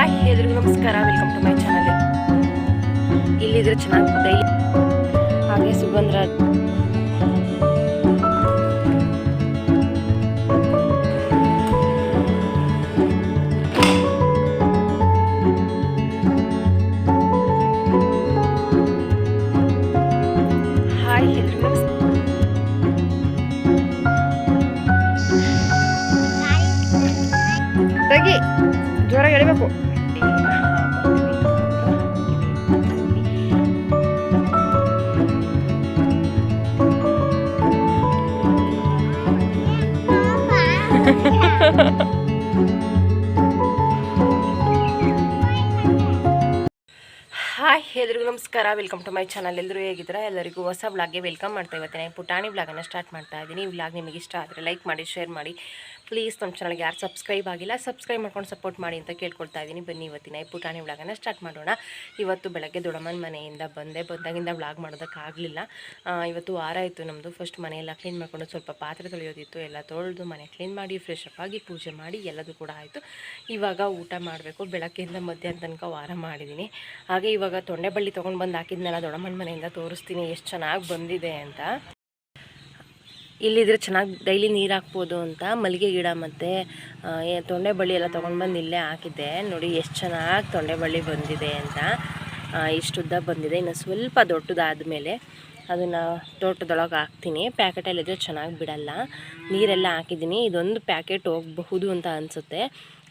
Hi ಎಲ್ರಿಗೂ ನಮಸ್ಕಾರ, welcome to my channel. ಇಲ್ಲಿದ್ರೆ ಚೆನ್ನಾಗಿ ಡೈಲಿ ಹಾಗೆ ಸುಗಂಧ ಹಾಯ್ ಎಲ್ರಿಗೂ ತೆಗಿ ಜೋರಾಗಿ ಎಳಿಬೇಕು. ಹಾಯ್ ಎಲ್ರಿಗೂ ನಮಸ್ಕಾರ, ವೆಲ್ಕಮ್ ಟು ಮೈ ಚಾನಲ್. ಎಲ್ಲರೂ ಹೇಗಿದ್ದೀರಾ? ಎಲ್ಲರಿಗೂ ಹೊಸ ವ್ಲಾಗ್ಗೆ ವೆಲ್ಕಮ್ ಮಾಡ್ತಾ ಇವತ್ತಿನ ಪುಟಾಣಿ ವ್ಲಾಗನ್ನು ಸ್ಟಾರ್ಟ್ ಮಾಡ್ತಾ ಇದ್ದೀನಿ. ಈ ವ್ಲಾಗ್ ನಿಮಗೆ ಇಷ್ಟ ಆದರೆ ಲೈಕ್ ಮಾಡಿ, ಶೇರ್ ಮಾಡಿ. ಪ್ಲೀಸ್ ನಮ್ಮ ಚಾನಲ್ಗೆ ಯಾರು ಸಬ್ಸ್ಕ್ರೈಬ್ ಆಗಿಲ್ಲ ಸಬ್ಸ್ಕ್ರೈಬ್ ಮಾಡ್ಕೊಂಡು ಸಪೋರ್ಟ್ ಮಾಡಿ ಅಂತ ಕೇಳ್ಕೊಳ್ತಾ ಇದ್ದೀನಿ. ಬನ್ನಿ ಇವತ್ತಿನ ಪುಟಾಣಿ ವ್ಲಾಗನ್ನು ಸ್ಟಾರ್ಟ್ ಮಾಡೋಣ. ಇವತ್ತು ಬೆಳಗ್ಗೆ ದೊಡ್ಡಮ್ಮನ ಮನೆಯಿಂದ ಬಂದಾಗಿಂದ ವ್ಲಾಗ್ ಮಾಡೋದಕ್ಕಾಗಲಿಲ್ಲ. ಇವತ್ತು ವಾರ ಆಯಿತು ನಮ್ಮದು. ಫಸ್ಟ್ ಮನೆಯೆಲ್ಲ ಕ್ಲೀನ್ ಮಾಡ್ಕೊಂಡು ಸ್ವಲ್ಪ ಪಾತ್ರೆ ತೊಳೆಯೋದಿತ್ತು, ಎಲ್ಲ ತೊಳೆದು ಮನೆ ಕ್ಲೀನ್ ಮಾಡಿ ಫ್ರೆಶ್ ಅಪ್ ಆಗಿ ಪೂಜೆ ಮಾಡಿ ಎಲ್ಲದೂ ಕೂಡ ಆಯಿತು. ಇವಾಗ ಊಟ ಮಾಡಬೇಕು. ಬೆಳಗ್ಗೆಯಿಂದ ಮಧ್ಯಾಹ್ನ ತನಕ ವಾರ ಮಾಡಿದ್ದೀನಿ. ಹಾಗೆ ಇವಾಗ ತೊಂಡೆಬಳ್ಳಿ ತೊಗೊಂಡು ಬಂದು ಹಾಕಿದ್ನೆಲ್ಲ ದೊಡ್ಡಮ್ಮನ ಮನೆಯಿಂದ ತೋರಿಸ್ತೀನಿ ಎಷ್ಟು ಚೆನ್ನಾಗಿ ಬಂದಿದೆ ಅಂತ. ಇಲ್ಲಿದ್ರೆ ಚೆನ್ನಾಗಿ ಡೈಲಿ ನೀರು ಹಾಕ್ಬೋದು ಅಂತ ಮಲ್ಲಿಗೆ ಗಿಡ ಮತ್ತು ತೊಂಡೆಬಳ್ಳಿ ಎಲ್ಲ ತೊಗೊಂಡು ಬಂದು ಇಲ್ಲೇ ಹಾಕಿದ್ದೆ. ನೋಡಿ ಎಷ್ಟು ಚೆನ್ನಾಗಿ ತೊಂಡೆಬಳ್ಳಿ ಬಂದಿದೆ ಅಂತ. ಇಷ್ಟುದ್ದ ಬಂದಿದೆ. ಇನ್ನು ಸ್ವಲ್ಪ ದೊಡ್ಡದಾದಮೇಲೆ ಅದನ್ನು ತೋಟದೊಳಗೆ ಹಾಕ್ತೀನಿ. ಪ್ಯಾಕೆಟಲ್ಲಿದ್ದರೆ ಚೆನ್ನಾಗಿ ಬಿಡಲ್ಲ. ನೀರೆಲ್ಲ ಹಾಕಿದ್ದೀನಿ. ಇದೊಂದು ಪ್ಯಾಕೆಟ್ ಹೋಗಬಹುದು ಅಂತ ಅನಿಸುತ್ತೆ.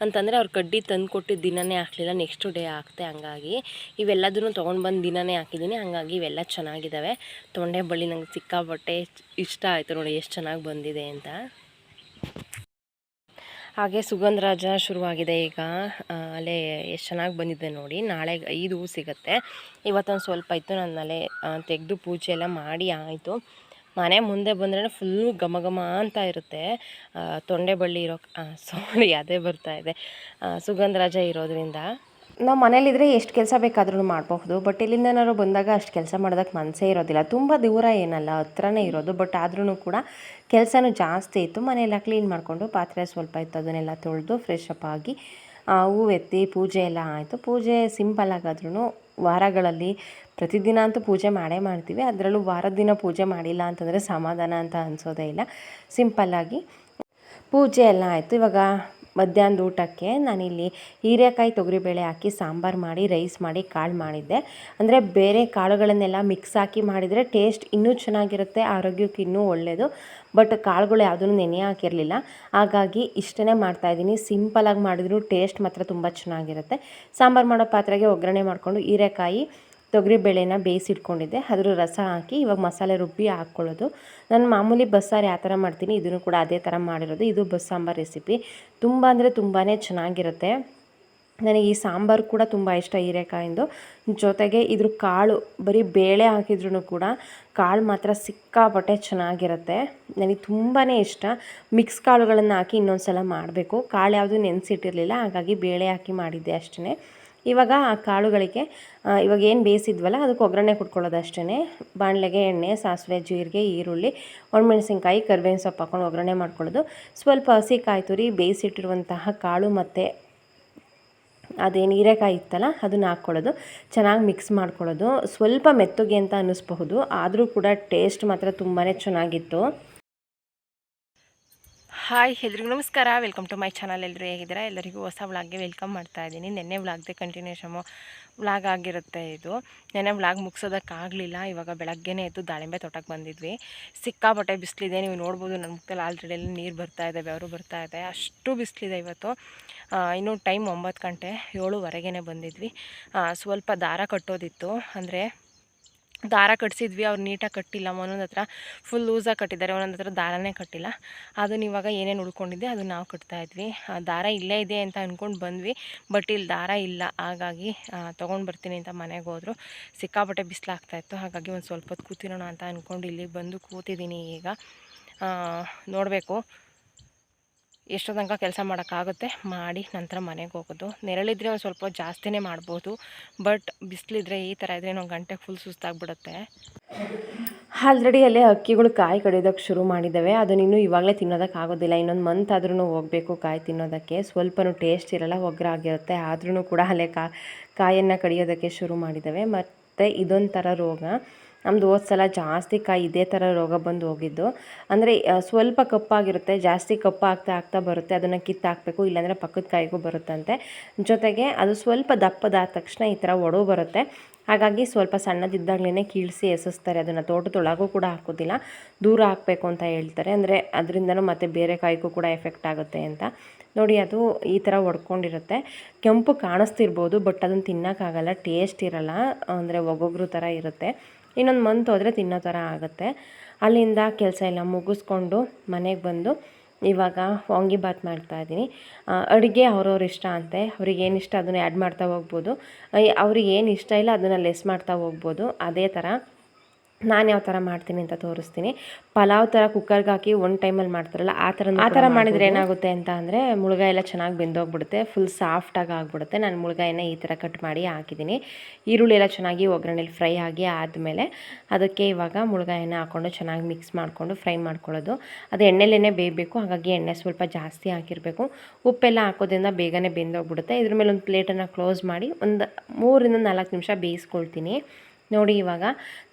ಅಂತಂದರೆ ಅವ್ರು ಕಡ್ಡಿ ತಂದು ಕೊಟ್ಟಿದ್ದು ದಿನವೇ ಹಾಕಲಿಲ್ಲ, ನೆಕ್ಸ್ಟ್ ಡೇ ಹಾಕ್ತೆ. ಹಂಗಾಗಿ ಇವೆಲ್ಲದನ್ನು ತೊಗೊಂಡು ಬಂದು ದಿನವೇ ಹಾಕಿದ್ದೀನಿ. ಹಾಗಾಗಿ ಇವೆಲ್ಲ ಚೆನ್ನಾಗಿದ್ದಾವೆ. ತೊಂಡೆಬಳ್ಳಿ ನಂಗೆ ಸಿಕ್ಕಾಪಟ್ಟೆ ಇಷ್ಟ ಆಯಿತು. ನೋಡಿ ಎಷ್ಟು ಚೆನ್ನಾಗಿ ಬಂದಿದೆ ಅಂತ. ಹಾಗೆ ಸುಗಂಧರಾಜ ಶುರುವಾಗಿದೆ ಈಗ. ಅಲ್ಲೇ ಎಷ್ಟು ಚೆನ್ನಾಗಿ ಬಂದಿದೆ ನೋಡಿ. ನಾಳೆ 5 ಹೂ ಸಿಗುತ್ತೆ. ಇವತ್ತೊಂದು ಸ್ವಲ್ಪ ಇತ್ತು. ನಾನು ಅಲ್ಲೇ ತೆಗೆದು ಪೂಜೆ ಎಲ್ಲ ಮಾಡಿ ಆಯಿತು. ಮನೆ ಮುಂದೆ ಬಂದ್ರೆ ಫುಲ್ಲು ಘಮ ಘಮ ಅಂತ ಇರುತ್ತೆ. ತೊಂಡೆಬಳ್ಳಿ ಸಾರಿ ಅದೇ ಬರ್ತಾಯಿದೆ, ಸುಗಂಧರಾಜ ಇರೋದ್ರಿಂದ. ನಾವು ಮನೇಲಿದ್ದರೆ ಎಷ್ಟು ಕೆಲಸ ಬೇಕಾದ್ರೂ ಮಾಡಬಹುದು. ಬಟ್ ಇಲ್ಲಿಂದನಾದ್ರು ಬಂದಾಗ ಅಷ್ಟು ಕೆಲಸ ಮಾಡೋದಕ್ಕೆ ಮನಸ್ಸೇ ಇರೋದಿಲ್ಲ. ತುಂಬ ದೂರ ಏನಲ್ಲ, ಹತ್ರನೇ ಇರೋದು. ಬಟ್ ಆದ್ರೂ ಕೂಡ ಕೆಲಸನೂ ಜಾಸ್ತಿ ಇತ್ತು. ಮನೆಯೆಲ್ಲ ಕ್ಲೀನ್ ಮಾಡಿಕೊಂಡು ಪಾತ್ರೆ ಸ್ವಲ್ಪ ಇತ್ತು, ಅದನ್ನೆಲ್ಲ ತೊಳೆದು ಫ್ರೆಶ್ ಅಪ್ ಆಗಿ ಹೂವು ಎತ್ತಿ ಪೂಜೆ ಎಲ್ಲ ಆಯಿತು. ಪೂಜೆ ಸಿಂಪಲ್ ಆಗಾದ್ರೂ ವಾರಗಳಲ್ಲಿ ಪ್ರತಿದಿನ ಅಂತೂ ಪೂಜೆ ಮಾಡೇ ಮಾಡ್ತೀವಿ. ಅದರಲ್ಲೂ ವಾರದ ದಿನ ಪೂಜೆ ಮಾಡಿಲ್ಲ ಅಂತಂದರೆ ಸಮಾಧಾನ ಅಂತ ಅನಿಸೋದೇ ಇಲ್ಲ. ಸಿಂಪಲ್ಲಾಗಿ ಪೂಜೆ ಎಲ್ಲ ಆಯಿತು. ಇವಾಗ ಮಧ್ಯಾಹ್ನದ ಊಟಕ್ಕೆ ನಾನಿಲ್ಲಿ ಹೀರೆಕಾಯಿ ತೊಗರಿಬೇಳೆ ಹಾಕಿ ಸಾಂಬಾರು ಮಾಡಿ ರೈಸ್ ಮಾಡಿ ಕಾಳು ಮಾಡಿದ್ದೆ. ಅಂದರೆ ಬೇರೆ ಕಾಳುಗಳನ್ನೆಲ್ಲ ಮಿಕ್ಸ್ ಹಾಕಿ ಮಾಡಿದರೆ ಟೇಸ್ಟ್ ಇನ್ನೂ ಚೆನ್ನಾಗಿರುತ್ತೆ, ಆರೋಗ್ಯಕ್ಕೆ ಇನ್ನೂ ಒಳ್ಳೆಯದು. ಬಟ್ ಕಾಳುಗಳು ಯಾವುದೂ ನೆನೆ ಹಾಕಿರಲಿಲ್ಲ. ಹಾಗಾಗಿ ಇಷ್ಟೇ ಮಾಡ್ತಾಯಿದ್ದೀನಿ. ಸಿಂಪಲಾಗಿ ಮಾಡಿದ್ರು ಟೇಸ್ಟ್ ಮಾತ್ರ ತುಂಬ ಚೆನ್ನಾಗಿರುತ್ತೆ. ಸಾಂಬಾರು ಮಾಡೋ ಪಾತ್ರೆಗೆ ಒಗ್ಗರಣೆ ಮಾಡಿಕೊಂಡು ಹೀರೆಕಾಯಿ ತೊಗರಿಬೇಳೆನ ಬೇಯಿಸಿಟ್ಕೊಂಡಿದ್ದೆ, ಅದ್ರ ರಸ ಹಾಕಿ ಇವಾಗ ಮಸಾಲೆ ರುಬ್ಬಿ ಹಾಕ್ಕೊಳ್ಳೋದು. ನಾನು ಮಾಮೂಲಿ ಬಸ್ಸಾರು ಯಾವ ಥರ ಮಾಡ್ತೀನಿ ಇದನ್ನು ಕೂಡ ಅದೇ ಥರ ಮಾಡಿರೋದು. ಇದು ಬಸ್ ಸಾಂಬಾರು ರೆಸಿಪಿ. ತುಂಬ ಅಂದರೆ ತುಂಬಾ ಚೆನ್ನಾಗಿರುತ್ತೆ. ನನಗೆ ಈ ಸಾಂಬಾರು ಕೂಡ ತುಂಬ ಇಷ್ಟ ಹೀರೆಕಾಯಿಂದು. ಜೊತೆಗೆ ಇದ್ರ ಕಾಳು ಬರೀ ಬೇಳೆ ಹಾಕಿದ್ರೂ ಕೂಡ ಕಾಳು ಮಾತ್ರ ಸಿಕ್ಕಾಪಟ್ಟೆ ಚೆನ್ನಾಗಿರುತ್ತೆ. ನನಗೆ ತುಂಬಾ ಇಷ್ಟ. ಮಿಕ್ಸ್ ಕಾಳುಗಳನ್ನು ಹಾಕಿ ಇನ್ನೊಂದು ಸಲ ಮಾಡಬೇಕು. ಕಾಳು ಯಾವುದು ನೆನೆಸಿಟ್ಟಿರಲಿಲ್ಲ, ಹಾಗಾಗಿ ಬೇಳೆ ಹಾಕಿ ಮಾಡಿದ್ದೆ ಅಷ್ಟೇ. ಇವಾಗ ಆ ಕಾಳುಗಳಿಗೆ ಇವಾಗ ಏನು ಬೇಯಿಸಿದ್ವಲ್ಲ ಅದಕ್ಕೆ ಒಗ್ಗರಣೆ ಕೊಟ್ಕೊಳ್ಳೋದು ಅಷ್ಟೇ. ಬಾಣಲೆಗೆ ಎಣ್ಣೆ, ಸಾಸಿವೆ, ಜೀರಿಗೆ, ಈರುಳ್ಳಿ, ಒಣಮೆಣಸಿನ್ಕಾಯಿ, ಕರಿಬೇವಿನ ಸೊಪ್ಪು ಹಾಕ್ಕೊಂಡು ಒಗ್ಗರಣೆ ಮಾಡ್ಕೊಳ್ಳೋದು. ಸ್ವಲ್ಪ ಹಸಿ ಕಾಯಿ ತುರಿ, ಬೇಯಿಸಿಟ್ಟಿರುವಂತಹ ಕಾಳು ಮತ್ತು ಅದೇನು ಹೀರೆಕಾಯಿ ಇತ್ತಲ್ಲ ಅದನ್ನು ಹಾಕ್ಕೊಳ್ಳೋದು. ಚೆನ್ನಾಗಿ ಮಿಕ್ಸ್ ಮಾಡ್ಕೊಳ್ಳೋದು. ಸ್ವಲ್ಪ ಮೆತ್ತಗೆ ಅಂತ ಅನ್ನಿಸ್ಬಹುದು, ಆದರೂ ಕೂಡ ಟೇಸ್ಟ್ ಮಾತ್ರ ತುಂಬಾ ಚೆನ್ನಾಗಿತ್ತು. ಹಾಯ್ ಎಲ್ರಿಗೂ ನಮಸ್ಕಾರ, ವೆಲ್ಕಮ್ ಟು ಮೈ ಚಾನಲ್. ಎಲ್ಲರೂ ಹೇಗಿದ್ದೀರಾ? ಎಲ್ಲರಿಗೂ ಹೊಸ ವ್ಲಾಗ್ಗೆ ವೆಲ್ಕಮ್ ಮಾಡ್ತಾ ಇದ್ದೀನಿ. ನೆನ್ನೆ ವ್ಲಾಗ್ದೆ ಕಂಟಿನ್ಯೂಷನು ವ್ಲಾಗ್ ಆಗಿರುತ್ತೆ ಇದು. ನೆನ್ನೆ ವ್ಲಾಗ್ ಮುಗಿಸೋದಕ್ಕಾಗಲಿಲ್ಲ. ಇವಾಗ ಬೆಳಗ್ಗೆನೇ ಎದ್ದು ದಾಳಿಂಬೆ ತೋಟಕ್ಕೆ ಬಂದಿದ್ವಿ. ಸಿಕ್ಕಾಪಟ್ಟೆ ಬಿಸಿಲಿದೆ, ನೀವು ನೋಡ್ಬೋದು. ನನ್ನ ಮುಖದಲ್ಲಿ ಆಲ್ರೆಡಿ ನೀರು ಬರ್ತಾಯಿದೆ, ಬೆವರು ಬರ್ತಾಯಿದೆ, ಅಷ್ಟು ಬಿಸಿಲಿದೆ ಇವತ್ತು. ಇನ್ನೂ ಟೈಮ್ 9 ಗಂಟೆ, 7:15ಗೆ ಬಂದಿದ್ವಿ. ಸ್ವಲ್ಪ ದಾರ ಕಟ್ಟೋದಿತ್ತು. ಅಂದರೆ ದಾರ ಕಟ್ಸಿದ್ವಿ, ಅವ್ರು ನೀಟಾಗಿ ಕಟ್ಟಿಲ್ಲ. ಒಂದೊಂದು ಹತ್ರ ಫುಲ್ ಲೂಸಾಗಿ ಕಟ್ಟಿದ್ದಾರೆ, ಒಂದೊಂದು ಹತ್ರ ದಾರನೇ ಕಟ್ಟಿಲ್ಲ. ಅದನ್ನ ಇವಾಗ ಏನೇನು ಉಳ್ಕೊಂಡಿದ್ದೆ ಅದನ್ನು ನಾವು ಕಟ್ತಾಯಿದ್ವಿ. ದಾರ ಇಲ್ಲೇ ಇದೆ ಅಂತ ಅಂದ್ಕೊಂಡು ಬಂದ್ವಿ, ಬಟ್ ಇಲ್ಲಿ ದಾರ ಇಲ್ಲ. ಹಾಗಾಗಿ ತೊಗೊಂಡು ಬರ್ತೀನಿ ಅಂತ ಮನೆಗೆ ಹೋದರು. ಸಿಕ್ಕಾಪಟ್ಟೆ ಬಿಸಿಲಾಗ್ತಾಯಿತ್ತು. ಹಾಗಾಗಿ ಒಂದು ಸ್ವಲ್ಪ ಹೊತ್ತು ಕೂತಿರೋಣ ಅಂತ ಅಂದ್ಕೊಂಡು ಇಲ್ಲಿಗೆ ಬಂದು ಕೂತಿದ್ದೀನಿ. ಈಗ ನೋಡಬೇಕು ಎಷ್ಟೋ ತನಕ ಕೆಲಸ ಮಾಡೋಕ್ಕಾಗುತ್ತೆ ಮಾಡಿ ನಂತರ ಮನೆಗೆ ಹೋಗೋದು. ನೆರಳಿದ್ರೆ ಒಂದು ಸ್ವಲ್ಪ ಜಾಸ್ತಿನೇ ಮಾಡ್ಬೋದು, ಬಟ್ ಬಿಸಿಲಿದ್ರೆ ಈ ಥರ ಇದ್ದರೆ ಒಂದು ಗಂಟೆಗೆ ಫುಲ್ ಸುಸ್ತಾಗ್ಬಿಡುತ್ತೆ. ಆಲ್ರೆಡಿ ಅಲ್ಲೇ ಹಕ್ಕಿಗಳು ಕಾಯಿ ಕಡಿಯೋದಕ್ಕೆ ಶುರು ಮಾಡಿದ್ದಾವೆ. ಅದನ್ನಿನ್ನೂ ಇವಾಗಲೇ ತಿನ್ನೋದಕ್ಕಾಗೋದಿಲ್ಲ, ಇನ್ನೊಂದು ಮಂತ್ ಆದ್ರೂ ಹೋಗಬೇಕು ಕಾಯಿ ತಿನ್ನೋದಕ್ಕೆ. ಸ್ವಲ್ಪನೂ ಟೇಸ್ಟ್ ಇರೋಲ್ಲ, ಒಗ್ರಾಗಿರುತ್ತೆ. ಆದ್ರೂ ಕೂಡ ಅಲ್ಲೇ ಕಾಯನ್ನು ಕಡಿಯೋದಕ್ಕೆ ಶುರು ಮಾಡಿದ್ದಾವೆ. ಮತ್ತು ಇದೊಂಥರ ರೋಗ, ನಮ್ಮದು ಹೋದ ಸಲ ಜಾಸ್ತಿ ಕಾಯಿ ಇದೇ ಥರ ರೋಗ ಬಂದು ಹೋಗಿದ್ದು. ಅಂದರೆ ಸ್ವಲ್ಪ ಕಪ್ಪಾಗಿರುತ್ತೆ, ಜಾಸ್ತಿ ಕಪ್ಪಾಗ್ತಾ ಆಗ್ತಾ ಬರುತ್ತೆ, ಅದನ್ನು ಕಿತ್ತಾಕಬೇಕು, ಇಲ್ಲಾಂದರೆ ಪಕ್ಕದ ಕಾಯಿಗೂ ಬರುತ್ತಂತೆ. ಜೊತೆಗೆ ಅದು ಸ್ವಲ್ಪ ದಪ್ಪದಾದ ತಕ್ಷಣ ಈ ಥರ ಒಡವು ಬರುತ್ತೆ. ಹಾಗಾಗಿ ಸ್ವಲ್ಪ ಸಣ್ಣದಿದ್ದಾಗಲೇ ಕೀಳಿಸಿ ಎಸೆಸ್ತಾರೆ. ಅದನ್ನು ತೋಟದೊಳಗೂ ಕೂಡ ಹಾಕೋದಿಲ್ಲ, ದೂರ ಹಾಕಬೇಕು ಅಂತ ಹೇಳ್ತಾರೆ. ಅಂದರೆ ಅದರಿಂದನೂ ಮತ್ತು ಬೇರೆ ಕಾಯಿಗೂ ಕೂಡ ಎಫೆಕ್ಟ್ ಆಗುತ್ತೆ ಅಂತ. ನೋಡಿ ಅದು ಈ ಥರ ಒಡ್ಕೊಂಡಿರುತ್ತೆ. ಕೆಂಪು ಕಾಣಿಸ್ತಿರ್ಬೋದು, ಬಟ್ ಅದನ್ನು ತಿನ್ನೋಕ್ಕಾಗಲ್ಲ, ಟೇಸ್ಟ್ ಇರೋಲ್ಲ, ಅಂದರೆ ಒಬ್ಬೊಬ್ರು ಥರ ಇರುತ್ತೆ. ಇನ್ನೊಂದು ಮಂತ್ ಹೋದರೆ ತಿನ್ನೋ ಥರ ಆಗುತ್ತೆ. ಅಲ್ಲಿಂದ ಕೆಲಸ ಎಲ್ಲ ಮುಗಿಸ್ಕೊಂಡು ಮನೆಗೆ ಬಂದು ಇವಾಗ ವಾಂಗಿಬಾತ್ ಮಾಡ್ತಾಯಿದ್ದೀನಿ. ಅಡುಗೆ ಅವ್ರವ್ರ ಇಷ್ಟ ಅಂತೆ, ಅವ್ರಿಗೇನು ಇಷ್ಟ ಅದನ್ನು ಆ್ಯಡ್ ಮಾಡ್ತಾ ಹೋಗ್ಬೋದು, ಅವ್ರಿಗೇನು ಇಷ್ಟ ಇಲ್ಲ ಅದನ್ನು ಲೆಸ್ ಮಾಡ್ತಾ ಹೋಗ್ಬೋದು. ಅದೇ ಥರ ನಾನು ಯಾವ ಥರ ಮಾಡ್ತೀನಿ ಅಂತ ತೋರಿಸ್ತೀನಿ. ಪಲಾವ್ ಥರ ಕುಕ್ಕರ್ಗೆ ಹಾಕಿ ಒಂದು ಟೈಮಲ್ಲಿ ಮಾಡ್ತಾರಲ್ಲ ಆ ಥರ ಮಾಡಿದರೆ ಏನಾಗುತ್ತೆ ಅಂತ ಅಂದರೆ ಮುಳುಗಾಯಿ ಎಲ್ಲ ಚೆನ್ನಾಗಿ ಬೆಂದೋಗ್ಬಿಡುತ್ತೆ, ಫುಲ್ ಸಾಫ್ಟಾಗಿ ಆಗಿಬಿಡುತ್ತೆ. ನಾನು ಮುಳುಗಾಯಿನ ಈ ಥರ ಕಟ್ ಮಾಡಿ ಹಾಕಿದ್ದೀನಿ. ಈರುಳ್ಳಿ ಎಲ್ಲ ಚೆನ್ನಾಗಿ ಒಗ್ಗರಣೆಲಿ ಫ್ರೈ ಆಗಿ ಆದಮೇಲೆ ಅದಕ್ಕೆ ಇವಾಗ ಮುಳುಗಾಯಿನ ಹಾಕ್ಕೊಂಡು ಚೆನ್ನಾಗಿ ಮಿಕ್ಸ್ ಮಾಡಿಕೊಂಡು ಫ್ರೈ ಮಾಡ್ಕೊಳ್ಳೋದು. ಅದು ಎಣ್ಣೆಲೇನೆ ಬೇಯಬೇಕು, ಹಾಗಾಗಿ ಎಣ್ಣೆ ಸ್ವಲ್ಪ ಜಾಸ್ತಿ ಹಾಕಿರಬೇಕು. ಉಪ್ಪೆಲ್ಲ ಹಾಕೋದ್ರಿಂದ ಬೇಗನೆ ಬೆಂದೋಗ್ಬಿಡುತ್ತೆ. ಇದ್ರ ಮೇಲೆ ಒಂದು ಪ್ಲೇಟನ್ನು ಕ್ಲೋಸ್ ಮಾಡಿ ಒಂದು 3 ರಿಂದ 4 ನಿಮಿಷ ಬೇಯಿಸ್ಕೊಳ್ತೀನಿ. ನೋಡಿ ಇವಾಗ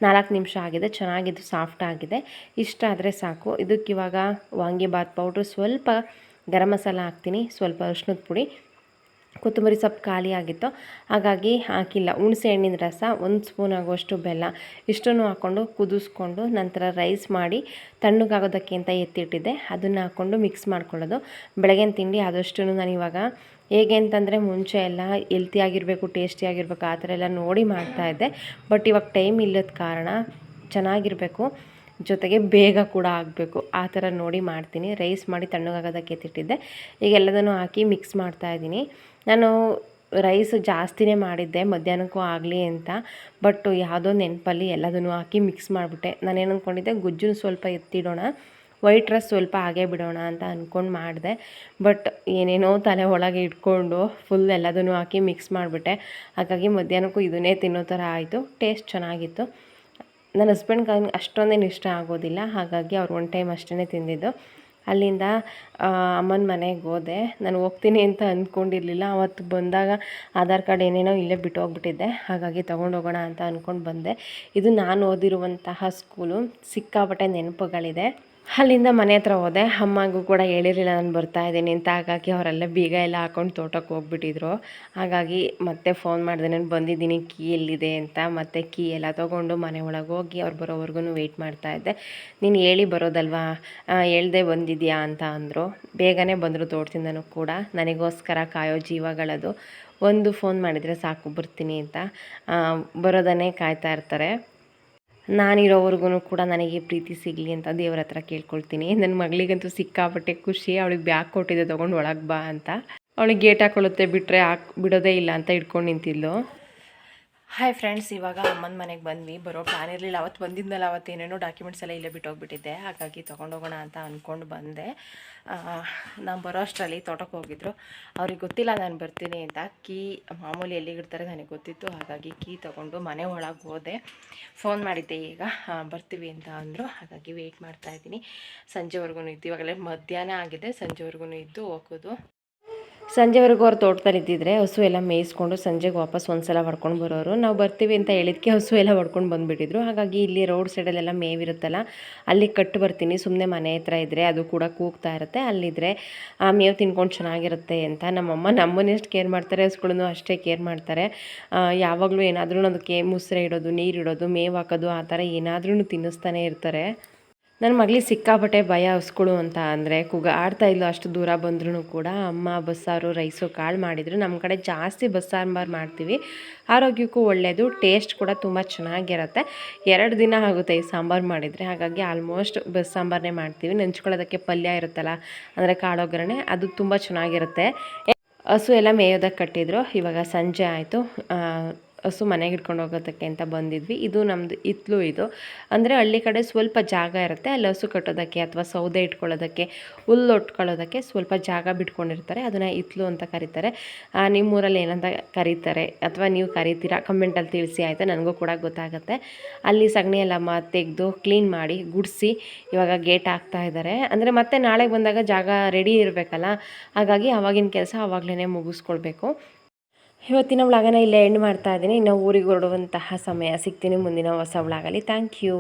4 ನಿಮಿಷ ಆಗಿದೆ, ಚೆನ್ನಾಗಿದ್ದು ಸಾಫ್ಟ್ ಆಗಿದೆ. ಇಷ್ಟ ಆದರೆ ಸಾಕು. ಇದಕ್ಕಿವಾಗ ವಾಂಗಿಬಾತ್ ಪೌಡ್ರು, ಸ್ವಲ್ಪ ಗರಂ ಮಸಾಲ ಹಾಕ್ತೀನಿ, ಸ್ವಲ್ಪ ಅರಿಶಿನದ ಪುಡಿ, ಕೊತ್ತಂಬರಿ ಸೊಪ್ಪು ಖಾಲಿ ಆಗಿತ್ತು ಹಾಗಾಗಿ ಹಾಕಿಲ್ಲ. ಹುಣಸೆ ಹಣ್ಣಿನ ರಸ, 1 ಸ್ಪೂನ್ ಆಗುವಷ್ಟು ಬೆಲ್ಲ, ಇಷ್ಟನ್ನು ಹಾಕ್ಕೊಂಡು ಕುದಿಸ್ಕೊಂಡು ನಂತರ ರೈಸ್ ಮಾಡಿ ತಣ್ಣಗಾಗೋದಕ್ಕೆ ಅಂತ ಎತ್ತಿಟ್ಟಿದ್ದೆ, ಅದನ್ನು ಹಾಕ್ಕೊಂಡು ಮಿಕ್ಸ್ ಮಾಡ್ಕೊಳ್ಳೋದು. ಬೆಳಗಿನ ತಿಂಡಿ ಆದಷ್ಟು ನಾನು ಇವಾಗ ಹೇಗೆ ಅಂತಂದರೆ ಮುಂಚೆ ಎಲ್ಲ ಹೆಲ್ತಿಯಾಗಿರಬೇಕು, ಟೇಸ್ಟಿಯಾಗಿರಬೇಕು ಆ ಥರ ಎಲ್ಲ ನೋಡಿ ಮಾಡ್ತಾಯಿದ್ದೆ. ಬಟ್ ಇವಾಗ ಟೈಮ್ ಇಲ್ಲದ ಕಾರಣ ಚೆನ್ನಾಗಿರಬೇಕು, ಜೊತೆಗೆ ಬೇಗ ಕೂಡ ಆಗಬೇಕು, ಆ ಥರ ನೋಡಿ ಮಾಡ್ತೀನಿ. ರೈಸ್ ಮಾಡಿ ತಣ್ಣಗಾಗೋದಕ್ಕೆ ಎತ್ತಿಟ್ಟಿದ್ದೆ, ಈಗ ಎಲ್ಲದನ್ನು ಹಾಕಿ ಮಿಕ್ಸ್ ಮಾಡ್ತಾಯಿದ್ದೀನಿ. ನಾನು ರೈಸ್ ಜಾಸ್ತಿನೇ ಮಾಡಿದ್ದೆ ಮಧ್ಯಾಹ್ನಕ್ಕೂ ಆಗಲಿ ಅಂತ, ಬಟ್ ಯಾವುದೋ ನೆನಪಲ್ಲಿ ಎಲ್ಲದನ್ನು ಹಾಕಿ ಮಿಕ್ಸ್ ಮಾಡಿಬಿಟ್ಟೆ. ನಾನೇನು ಅಂದ್ಕೊಂಡಿದ್ದೆ, ಗುಜ್ಜು ಸ್ವಲ್ಪ ಎತ್ತಿಡೋಣ, ವೈಟ್ ರೈಸ್ ಸ್ವಲ್ಪ ಹಾಗೆ ಬಿಡೋಣ ಅಂತ ಅಂದ್ಕೊಂಡು ಮಾಡಿದೆ. ಬಟ್ ಏನೇನೋ ತಲೆ ಒಳಗೆ ಇಟ್ಕೊಂಡು ಫುಲ್ ಎಲ್ಲದನ್ನು ಹಾಕಿ ಮಿಕ್ಸ್ ಮಾಡಿಬಿಟ್ಟೆ. ಹಾಗಾಗಿ ಮಧ್ಯಾಹ್ನಕ್ಕೂ ಇದನ್ನೇ ತಿನ್ನೋ ಥರ ಆಯಿತು. ಟೇಸ್ಟ್ ಚೆನ್ನಾಗಿತ್ತು. ನನ್ನ ಹಸ್ಬೆಂಡ್ಗೆ ಅಷ್ಟೊಂದೇನು ಇಷ್ಟ ಆಗೋದಿಲ್ಲ, ಹಾಗಾಗಿ ಅವ್ರು 1 ಟೈಮ್ ಅಷ್ಟೇ ತಿಂದಿದ್ದು. ಅಲ್ಲಿಂದ ಅಮ್ಮನ ಮನೆಗೆ ಹೋದೆ. ನಾನು ಹೋಗ್ತೀನಿ ಅಂತ ಅಂದ್ಕೊಂಡಿರಲಿಲ್ಲ, ಅವತ್ತು ಬಂದಾಗ ಆಧಾರ್ ಕಾರ್ಡ್ ಏನೇನೋ ಇಲ್ಲೇ ಬಿಟ್ಟು ಹೋಗ್ಬಿಟ್ಟಿದ್ದೆ, ಹಾಗಾಗಿ ತೊಗೊಂಡೋಗೋಣ ಅಂತ ಅಂದ್ಕೊಂಡು ಬಂದೆ. ಇದು ನಾನು ಓದಿರುವಂತಹ ಸ್ಕೂಲು, ಸಿಕ್ಕಾಪಟ್ಟೆ ನೆನಪುಗಳಿದೆ. ಅಲ್ಲಿಂದ ಮನೆ ಹತ್ರ ಹೋದೆ. ಅಮ್ಮಗೂ ಕೂಡ ಹೇಳಿರಲಿಲ್ಲ ನಾನು ಬರ್ತಾಯಿದ್ದೀನಿ ಅಂತ, ಹಾಗಾಗಿ ಅವರೆಲ್ಲ ಬೀಗ ಎಲ್ಲ ಹಾಕ್ಕೊಂಡು ತೋಟಕ್ಕೆ ಹೋಗ್ಬಿಟ್ಟಿದ್ರು. ಹಾಗಾಗಿ ಮತ್ತೆ ಫೋನ್ ಮಾಡಿದೆ, ನಾನು ಬಂದಿದ್ದೀನಿ, ಕೀ ಎಲ್ಲಿದೆ ಅಂತ. ಮತ್ತು ಕೀ ಎಲ್ಲ ತೊಗೊಂಡು ಮನೆ ಒಳಗೆ ಹೋಗಿ ಅವ್ರು ಬರೋವರೆಗೂ ವೆಯ್ಟ್ ಮಾಡ್ತಾಯಿದ್ದೆ. ನೀನು ಹೇಳಿ ಬರೋದಲ್ವಾ, ಹೇಳ್ದೆ ಬಂದಿದ್ಯಾ ಅಂತ ಅಂದರು. ಬೇಗನೆ ಬಂದರು ತೋಟದಿಂದನೂ ಕೂಡ, ನನಗೋಸ್ಕರ ಕಾಯೋ ಜೀವಗಳದು. ಒಂದು ಫೋನ್ ಮಾಡಿದರೆ ಸಾಕು ಬರ್ತೀನಿ ಅಂತ, ಬರೋದನ್ನೇ ಕಾಯ್ತಾ ಇರ್ತಾರೆ. ನಾನಿರೋವರೆಗೂ ಕೂಡ ನನಗೆ ಪ್ರೀತಿ ಸಿಗಲಿ ಅಂತ ದೇವ್ರ ಹತ್ರ ಕೇಳ್ಕೊಳ್ತೀನಿ. ನನ್ನ ಮಗಳಿಗಂತೂ ಸಿಕ್ಕಾಪಟ್ಟೆ ಖುಷಿ. ಅವಳಿಗೆ ಬ್ಯಾಗ್ ಕೊಟ್ಟಿದ್ದೆ ತೊಗೊಂಡು ಒಳಗೆ ಬಾ ಅಂತ. ಅವಳಿಗೆ ಗೇಟ್ ಹಾಕೊಳ್ಳುತ್ತೆ, ಬಿಟ್ಟರೆ ಬಿಡೋದೇ ಇಲ್ಲ ಅಂತ ಇಟ್ಕೊಂಡು ನಿಂತಿದ್ಲು. ಹಾಯ್ ಫ್ರೆಂಡ್ಸ್, ಇವಾಗ ಅಮ್ಮನ ಮನೆಗೆ ಬಂದ್ವಿ. ಬರೋ ಪ್ಲಾನ್ ಇರಲಿಲ್ಲ, ಅವತ್ತು ಬಂದಿದ್ದನಲ್ಲ, ಅವತ್ತು ಏನೇನೋ ಡಾಕ್ಯುಮೆಂಟ್ಸ್ ಎಲ್ಲ ಇಲ್ಲೇ ಬಿಟ್ಟೋಗ್ಬಿಟ್ಟಿದ್ದೆ, ಹಾಗಾಗಿ ತೊಗೊಂಡೋಗೋಣ ಅಂತ ಅಂದ್ಕೊಂಡು ಬಂದೆ. ನಾನು ಬರೋ ಅಷ್ಟರಲ್ಲಿ ತೋಟಕ್ಕೆ ಹೋಗಿದ್ರು. ಅವ್ರಿಗೆ ಗೊತ್ತಿಲ್ಲ ನಾನು ಬರ್ತೀನಿ ಅಂತ. ಕೀ ಮಾಮೂಲಿ ಎಲ್ಲಿಗಿಡ್ತಾರೆ ನನಗೆ ಗೊತ್ತಿತ್ತು, ಹಾಗಾಗಿ ಕೀ ತೊಗೊಂಡು ಮನೆ ಒಳಗೆ ಹೋದೆ. ಫೋನ್ ಮಾಡಿದ್ದೆ, ಈಗ ಬರ್ತೀವಿ ಅಂತ ಅಂದರು. ಹಾಗಾಗಿ ವೆಯ್ಟ್ ಮಾಡ್ತಾಯಿದ್ದೀನಿ. ಸಂಜೆವರೆಗೂ ಇದ್ದು, ಇವಾಗಲೇ ಮಧ್ಯಾಹ್ನ ಆಗಿದೆ, ಸಂಜೆವರೆಗೂ ಇದ್ದು ಹೋಗೋದು. ಸಂಜೆವರೆಗೂ ಅವ್ರು ತೋಟದಲ್ಲಿ ಇದ್ದಿದ್ರೆ ಹಸು ಎಲ್ಲ ಮೇಯಿಸ್ಕೊಂಡು ಸಂಜೆಗೆ ವಾಪಸ್ ಒಂದ್ಸಲ ಹೊಡ್ಕೊಂಡು ಬರೋರು. ನಾವು ಬರ್ತೀವಿ ಅಂತ ಹೇಳಿದ್ಕೆ ಹಸು ಎಲ್ಲ ಹೊಡ್ಕೊಂಡು ಬಂದುಬಿಟ್ಟಿದ್ರು. ಹಾಗಾಗಿ ಇಲ್ಲಿ ರೋಡ್ ಸೈಡಲ್ಲೆಲ್ಲ ಮೇವಿರುತ್ತಲ್ಲ, ಅಲ್ಲಿ ಕಟ್ಟು ಬರ್ತೀನಿ. ಸುಮ್ಮನೆ ಮನೆ ಹತ್ರ ಇದ್ದರೆ ಅದು ಕೂಡ ಕೂಗ್ತಾ ಇರುತ್ತೆ, ಅಲ್ಲಿದ್ದರೆ ಆ ಮೇವು ತಿನ್ಕೊಂಡು ಚೆನ್ನಾಗಿರುತ್ತೆ ಅಂತ. ನಮ್ಮಮ್ಮ ನಮ್ಮನ್ನೆಷ್ಟು ಕೇರ್ ಮಾಡ್ತಾರೆ, ಹಸುಗಳನ್ನು ಅಷ್ಟೇ ಕೇರ್ ಮಾಡ್ತಾರೆ. ಯಾವಾಗಲೂ ಏನಾದರೂ ಅದಕ್ಕೆ ಮುಸ್ರೆ ಇಡೋದು, ನೀರು ಇಡೋದು, ಮೇವು ಹಾಕೋದು, ಆ ಥರ ಏನಾದ್ರೂ ತಿನ್ನಿಸ್ತಾನೆ ಇರ್ತಾರೆ. ನನ್ನ ಮಗಳಿಗೆ ಸಿಕ್ಕಾಪಟ್ಟೆ ಭಯ ಹಸ್ಗಳು ಅಂತ ಅಂದರೆ, ಆಡ್ತಾ ಇಲ್ಲ. ಅಷ್ಟು ದೂರ ಬಂದ್ರೂ ಕೂಡ ಅಮ್ಮ ಬಸ್ಸಾರು, ರೈಸು, ಕಾಳು ಮಾಡಿದರು. ನಮ್ಮ ಕಡೆ ಜಾಸ್ತಿ ಬಸ್ಸಾಂಬಾರು ಮಾಡ್ತೀವಿ, ಆರೋಗ್ಯಕ್ಕೂ ಒಳ್ಳೆಯದು, ಟೇಸ್ಟ್ ಕೂಡ ತುಂಬ ಚೆನ್ನಾಗಿರುತ್ತೆ. 2 ದಿನ ಆಗುತ್ತೆ ಈ ಸಾಂಬಾರು ಮಾಡಿದರೆ, ಹಾಗಾಗಿ ಆಲ್ಮೋಸ್ಟ್ ಬಸ್ಸಾಂಬಾರನ್ನೇ ಮಾಡ್ತೀವಿ. ನೆಂಚ್ಕೊಳ್ಳೋದಕ್ಕೆ ಪಲ್ಯ ಇರುತ್ತಲ್ಲ, ಅಂದರೆ ಕಾಳೊಗ್ಗರಣೆ, ಅದು ತುಂಬ ಚೆನ್ನಾಗಿರುತ್ತೆ. ಹಸು ಎಲ್ಲ ಮೇಯೋದಕ್ಕೆ ಕಟ್ಟಿದ್ರು. ಇವಾಗ ಸಂಜೆ ಆಯಿತು, ಹಸು ಮನೆಗೆ ಹಿಡ್ಕೊಂಡು ಹೋಗೋದಕ್ಕೆ ಅಂತ ಬಂದಿದ್ವಿ. ಇದು ನಮ್ಮದು ಹಿತ್ಲು ಇದು. ಅಂದರೆ ಹಳ್ಳಿ ಕಡೆ ಸ್ವಲ್ಪ ಜಾಗ ಇರುತ್ತೆ, ಅಲ್ಲಿ ಹಸು ಕಟ್ಟೋದಕ್ಕೆ ಅಥವಾ ಸೌದೆ ಇಟ್ಕೊಳ್ಳೋದಕ್ಕೆ, ಹುಲ್ಲು ಒಟ್ಕೊಳ್ಳೋದಕ್ಕೆ ಸ್ವಲ್ಪ ಜಾಗ ಬಿಟ್ಕೊಂಡಿರ್ತಾರೆ. ಅದನ್ನು ಹಿತ್ಲು ಅಂತ ಕರೀತಾರೆ. ನಿಮ್ಮೂರಲ್ಲಿ ಏನಂತ ಕರೀತಾರೆ ಅಥವಾ ನೀವು ಕರಿತೀರಾ ಕಮೆಂಟಲ್ಲಿ ತಿಳಿಸಿ ಆಯಿತಾ, ನನಗೂ ಕೂಡ ಗೊತ್ತಾಗುತ್ತೆ. ಅಲ್ಲಿ ಸಗಣಿ ಎಲ್ಲ ತೆಗೆದು ಕ್ಲೀನ್ ಮಾಡಿ ಗುಡಿಸಿ ಇವಾಗ ಗೇಟ್ ಹಾಕ್ತಾ ಇದ್ದಾರೆ. ಅಂದರೆ ಮತ್ತೆ ನಾಳೆ ಬಂದಾಗ ಜಾಗ ರೆಡಿ ಇರಬೇಕಲ್ಲ, ಹಾಗಾಗಿ ಆವಾಗಿನ ಕೆಲಸ ಆವಾಗಲೇ ಮುಗಿಸ್ಕೊಳ್ಬೇಕು. ಇವತ್ತಿನ ವ್ಲಾಗನ ಇಲ್ಲೇ ಎಂಡ್ ಮಾಡ್ತಾ ಇದ್ದೀನಿ. ಇನ್ನು ಊರಿಗೆ ಹೊರಡುವಂತಹ ಸಮಯ. ಸಿಗ್ತೀನಿ ಮುಂದಿನ ಹೊಸ ವ್ಲಾಗಲ್ಲಿ. Thank you.